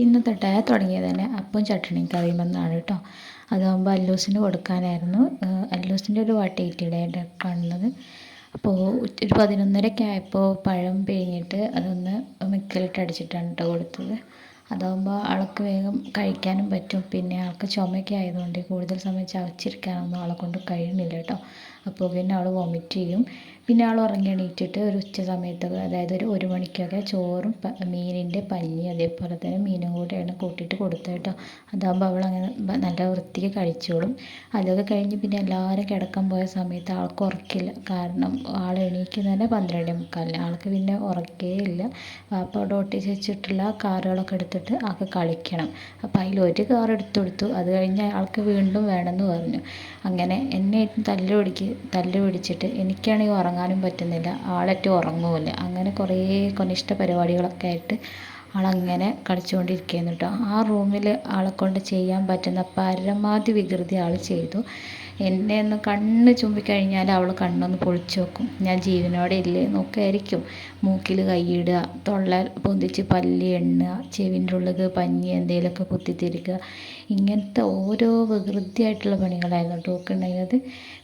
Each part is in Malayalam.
ഇന്ന് തൊട്ടേ തുടങ്ങിയത് തന്നെ അപ്പം ചട്ടണിയും കറിയും എന്നാണ് കേട്ടോ. അതാകുമ്പോൾ അല്ലൂസിന് കൊടുക്കാനായിരുന്നു. അല്ലൂസിൻ്റെ ഒരു വട്ടയിട്ടിടയുടെ കാണുന്നത്. അപ്പോൾ ഒരു 11:30 ആയപ്പോൾ പഴം പിഴിഞ്ഞിട്ട് അതൊന്ന് മിക്സിയിലിട്ട് അടിച്ചിട്ടാണ് കേട്ടോ കൊടുത്തത്. അതാകുമ്പോൾ ആൾക്ക് വേഗം കഴിക്കാനും പറ്റും. പിന്നെ ആൾക്ക് ചുമയൊക്കെ ആയതുകൊണ്ട് കൂടുതൽ സമയം ചവച്ചിരിക്കാനൊന്നും ആളെ കൊണ്ട് കഴിയുന്നില്ല കേട്ടോ. അപ്പോൾ പിന്നെ ആൾ വൊമിറ്റ് ചെയ്യും. പിന്നെ ആൾ ഉറങ്ങി എണീറ്റിട്ട് ഒരു ഉച്ച സമയത്തൊക്കെ, അതായത് ഒരു 1 മണിക്കൊക്കെ ചോറും മീനിൻ്റെ പഞ്ഞി അതേപോലെ തന്നെ മീനും കൂടെയാണ് കൂട്ടിയിട്ട് കൊടുത്തത് കേട്ടോ. അതാകുമ്പോൾ അവളങ്ങനെ നല്ല വൃത്തിക്ക് കഴിച്ചോളും. അതൊക്കെ കഴിഞ്ഞ് പിന്നെ എല്ലാവരും കിടക്കാൻ പോയ സമയത്ത് ആൾക്ക് ഉറക്കില്ല. കാരണം ആൾ എണീക്കുന്നത് തന്നെ 12:45. ആൾക്ക് പിന്നെ ഉറക്കേ ഇല്ല. വാപ്പ അവിടെ ഒട്ടിച്ച് വെച്ചിട്ടുള്ള കാറുകളൊക്കെ എടുത്തിട്ട് ആൾക്ക് കളിക്കണം. അപ്പോൾ അതിലൊരു കാർ എടുത്തു കൊടുത്തു. അത് കഴിഞ്ഞ് ആൾക്ക് വീണ്ടും വേണമെന്ന് പറഞ്ഞു. അങ്ങനെ എന്നെ തല്ല് പിടിച്ചിട്ട് എനിക്കാണെങ്കിൽ ഉറങ്ങാനും പറ്റുന്നില്ല, ആളേറ്റം ഉറങ്ങുമില്ല. അങ്ങനെ കുറേ കൊനിഷ്ഠ പരിപാടികളൊക്കെ ആയിട്ട് ആളങ്ങനെ കളിച്ചുകൊണ്ടിരിക്കുകയായിരുന്നു കേട്ടോ. ആ റൂമിൽ ആളെക്കൊണ്ട് ചെയ്യാൻ പറ്റുന്ന പരമാവധി വികൃതി ആൾ ചെയ്തു. എന്നെ ഒന്ന് കണ്ണ് ചുമ്പിക്കഴിഞ്ഞാൽ അവൾ കണ്ണൊന്ന് പൊളിച്ച് വെക്കും. ഞാൻ ജീവനോടെ ഇല്ലേ നോക്കായിരിക്കും. മൂക്കിൽ കൈയിടുക, തൊള്ള പൊന്തിച്ച് പല്ല് എണ്ണുക, ചെവിൻ്റെ ഉള്ളിൽ പഞ്ഞി എന്തെങ്കിലുമൊക്കെ കുത്തിത്തിരിക്കുക. ഇങ്ങനത്തെ ഓരോ വികൃതിയായിട്ടുള്ള പണികളായിരുന്നു ടോക്കുണ്ടായിരുന്നത്.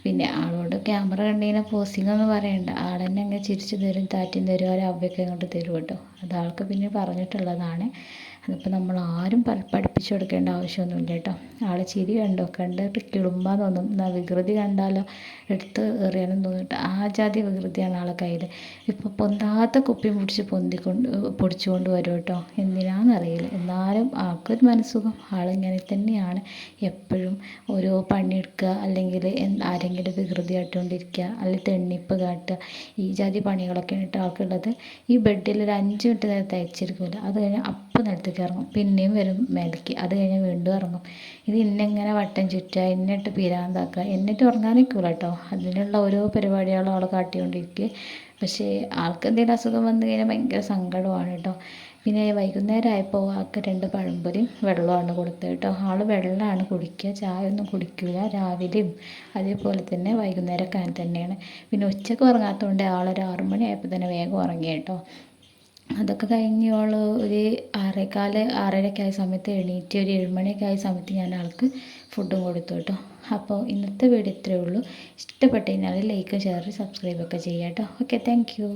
പിന്നെ ആളോട് ക്യാമറ കണ്ടതിനെ പോസിംഗ് ഒന്നും പറയണ്ട. ആൾ തന്നെ അങ്ങ് ചിരിച്ചു തരും, താറ്റും തരും, ഒരു അവയൊക്കെ അങ്ങോട്ട് തരും കേട്ടോ. അത് ആൾക്ക് പിന്നെ പറഞ്ഞിട്ടുള്ളതാണ്. അതിപ്പോൾ നമ്മൾ ആരും പഠിപ്പിച്ചു കൊടുക്കേണ്ട ആവശ്യമൊന്നുമില്ല കേട്ടോ. ആളെ ചിരി കണ്ടിട്ട് കിളുമ്പാൻ തോന്നും. എന്നാൽ വികൃതി കണ്ടാലോ എടുത്ത് എറിയാനും തോന്നിട്ട് ആ ജാതി വികൃതിയാണ് ആളെ കയ്യിൽ. ഇപ്പോൾ പൊന്താത്ത കുപ്പി പൊടിച്ചുകൊണ്ട് വരും കേട്ടോ. എന്തിനാണെന്നറിയില്ല. എന്നാലും ആൾക്കൊരു മനസ്സുഖം. ആളിങ്ങനെ തന്നെയാണ് എപ്പോഴും. ഓരോ പണിയെടുക്കുക, അല്ലെങ്കിൽ ആരെങ്കിലും വികൃതി കാട്ടുകൊണ്ടിരിക്കുക, അല്ലെങ്കിൽ തെണ്ണിപ്പ് കാട്ടുക, ഈ ജാതി പണികളൊക്കെയാണ് കേട്ടോ ആൾക്കുള്ളത്. ഈ ബെഡിൽ ഒരു 5 മിനിറ്റ് നേരത്തെ അയച്ചിരിക്കില്ല. അത് കഴിഞ്ഞാൽ അപ്പം നിലത്തേക്ക് ഇറങ്ങും. പിന്നെയും വരും മേലേക്ക്. അത് കഴിഞ്ഞാൽ വീണ്ടും ഇറങ്ങും. ഇത് ഇന്നെങ്ങനെ വട്ടം ചുറ്റുക, എന്നിട്ട് പിരാന്താക്കുക, എന്നിട്ട് ഉറങ്ങാനിരിക്കില്ല കേട്ടോ. അതിനുള്ള ഓരോ പരിപാടികളും ആൾ കാട്ടിക്കൊണ്ടിരിക്കുക. പക്ഷേ ആൾക്ക് എന്തെങ്കിലും അസുഖം വന്നു കഴിഞ്ഞാൽ ഭയങ്കര സങ്കടമാണ് കേട്ടോ. പിന്നെ വൈകുന്നേരം ആയപ്പോൾ ആൾക്ക് 2 പഴംപൊരിയും വെള്ളമാണ് കൊടുത്തത് കേട്ടോ. ആൾ വെള്ളമാണ് കുടിക്കുക, ചായ ഒന്നും കുടിക്കില്ല. രാവിലെയും അതേപോലെ തന്നെ വൈകുന്നേരമൊക്കെ അങ്ങനെ തന്നെയാണ്. പിന്നെ ഉച്ചയ്ക്ക് ഉറങ്ങാത്തതുകൊണ്ട് ആളൊരു 6 മണി ആയപ്പോൾ തന്നെ വേഗം ഉറങ്ങി കേട്ടോ. അതൊക്കെ കഴിഞ്ഞ് അവൾ ഒരു 6:15 6:30 ആയ സമയത്ത് എണീറ്റ് ഒരു 7 മണിയൊക്കെ ആയ സമയത്ത് ഞാൻ ആൾക്ക് ഫുഡും കൊടുത്തു കേട്ടോ. അപ്പോൾ ഇന്നത്തെ വീഡിയോ ഇത്രയേ ഉള്ളൂ. ഇഷ്ടപ്പെട്ട് കഴിഞ്ഞാൽ ലൈക്ക് ഷെയർ സബ്സ്ക്രൈബൊക്കെ ചെയ്യാം കേട്ടോ. Okay, thank you.